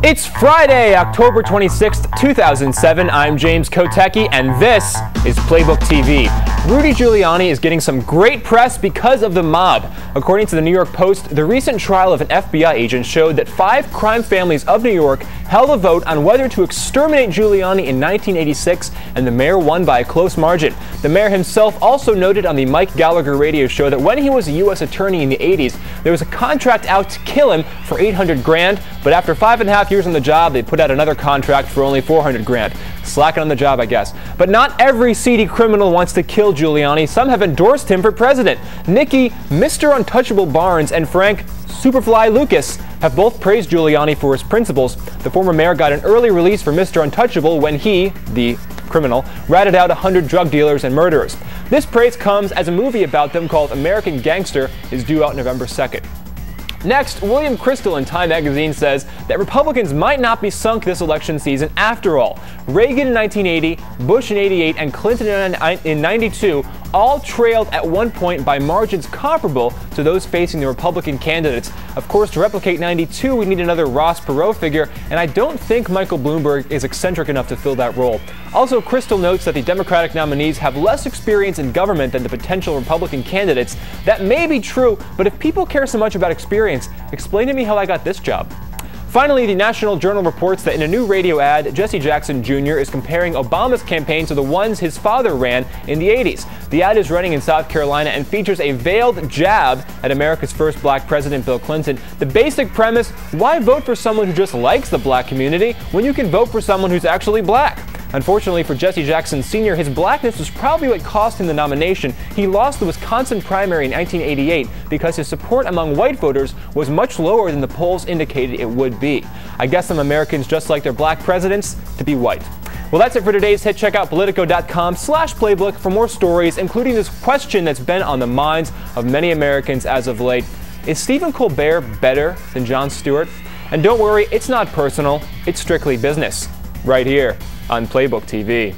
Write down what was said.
It's Friday, October 26th, 2007. I'm James Kotecki, and this is Playbook TV. Rudy Giuliani is getting some great press because of the mob. According to the New York Post, the recent trial of an FBI agent showed that 5 crime families of New York held a vote on whether to exterminate Giuliani in 1986, and the mayor won by a close margin. The mayor himself also noted on the Mike Gallagher radio show that when he was a U.S. attorney in the 80s, there was a contract out to kill him for $800 grand, but after 5.5 years on the job, they put out another contract for only $400 grand. Slacking on the job, I guess. But not every seedy criminal wants to kill Giuliani. Some have endorsed him for president. Nikki, Mr. Untouchable Barnes, and Frank Superfly Lucas have both praised Giuliani for his principles. The former mayor got an early release for Mr. Untouchable when he, the criminal, ratted out 100 drug dealers and murderers. This praise comes as a movie about them called American Gangster is due out November 2nd. Next, William Crystal in Time magazine says that Republicans might not be sunk this election season after all. Reagan in 1980, Bush in 88, and Clinton in 92 all trailed at one point by margins comparable to those facing the Republican candidates. Of course, to replicate 92, we need another Ross Perot figure, and I don't think Michael Bloomberg is eccentric enough to fill that role. Also, Crystal notes that the Democratic nominees have less experience in government than the potential Republican candidates. That may be true, but if people care so much about experience, explain to me how I got this job. Finally, the National Journal reports that in a new radio ad, Jesse Jackson Jr. is comparing Obama's campaign to the ones his father ran in the 80s. The ad is running in South Carolina and features a veiled jab at America's first black president, Bill Clinton. The basic premise: why vote for someone who just likes the black community when you can vote for someone who's actually black? Unfortunately for Jesse Jackson Sr., his blackness was probably what cost him the nomination. He lost the Wisconsin primary in 1988 because his support among white voters was much lower than the polls indicated it would be. I guess some Americans just like their black presidents to be white. Well, that's it for today's hit. Check out Politico.com/playbook for more stories, including this question that's been on the minds of many Americans as of late. Is Stephen Colbert better than Jon Stewart? And don't worry, it's not personal, it's strictly business. Right here on Playbook TV.